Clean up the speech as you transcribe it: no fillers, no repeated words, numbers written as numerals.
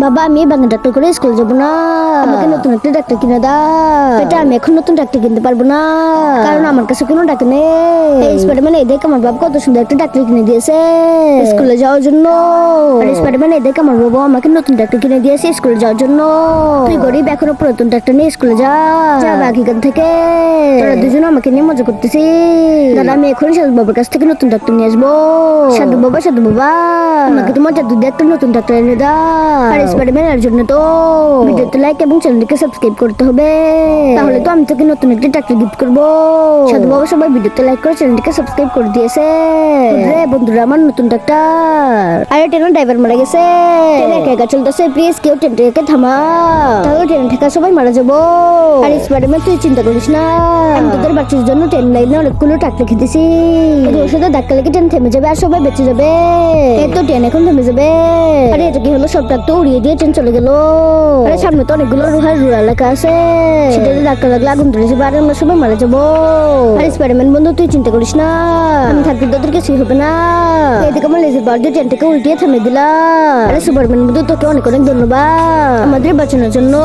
বাবা আমি বাংলা ডাক্তার করে স্কুল যাবো না, আমাকে নতুন একটা ডাক্তার কিনে দাও। এটা আমি এখন নতুন ডাক্তার কিনতে পারবো না, কারণ আমার কাছে কোনো টাকা নেই। স্পাইডারম্যান এই দেখ আমার বাবা কত সুন্দর একটা ডাক্তার কিনে দিয়েছে স্কুলে যাওয়ার জন্য। আর স্পাইডারম্যান এই দেখ আমার বাবা আমাকে নতুন ডাক্তার কিনে দিয়েছে স্কুলে যাওয়ার জন্য। তুই গরিব এখনো পুরাতন ডাক্তার নিয়ে স্কুলে যা বাকিখান থেকে। তোরা দুজন আমাকে নিয়ে মজা করতেছি। দাদা আমি এখন সাধু বাবার কাছ থেকে নতুন ডাক্তার নিয়ে আসবো। সাধু বাবা আমাকে তোমার জাদু দিয়ে একটা নতুন ডাক্তার এনে দাও। আর স্পাইডারম্যান এর জন্য তো ভিডিওতে লাইক এবং চ্যানেলটিকে সাবস্ক্রাইব করতে হবে, তাহলে তো আমি তোকে নতুন একটা ডাক্তার গিফট করবো। সাধু বাবা সবাই ভিডিওতে লাইক করে চ্যানেলটিকে সাবস্ক্রাইব করে দিয়েছে। রে বন্ধুরা আমার নতুন ডাক্তার। আরে ট্রেনের ড্রাইভার মারা গেছে, ট্রেন একা একা চলতেছে, প্লিজ কেউ ট্রেনটাকে থামা, তাহলে ট্রেন থেকে সবাই মারা যাবো। আর স্পাইডারম্যান তুই চিন্তা করিস না, আমি তোদের বাচ্চার জন্য ট্রেন লাইনে অনেকগুলো টাকা রেখে দিছি। ওর সাথে ধাক্কা লেগে ট্রেন থেমে যাবে আর সবাই বেঁচে যাবে। এই তো ট্রেন এখন থেমে যাবে। আরে এটা কি হলো, সব ট্রাক তো উড়িয়ে দিয়ে ট্রেন চলে গেল। আরে সামনে তো অনেকগুলো রুরাল এলাকা আছে, সেটাতে ধাক্কা লাগলে আগুন ধরে যাবে আর আমরা সবাই মারা যাবো। আর স্পাইডারম্যান বন্ধু তুই চিন্তা করিস না, আমি থাকতে তোদের কিছুই হবে না। এদিকে আমার লেজার বার দিয়ে ট্রেনটাকে উল্টিয়ে থামিয়ে দিলাম। আরে সুপারম্যান বন্ধু তোকে অনেক অনেক ধন্যবাদ আমাদের বাঁচানোর জন্য।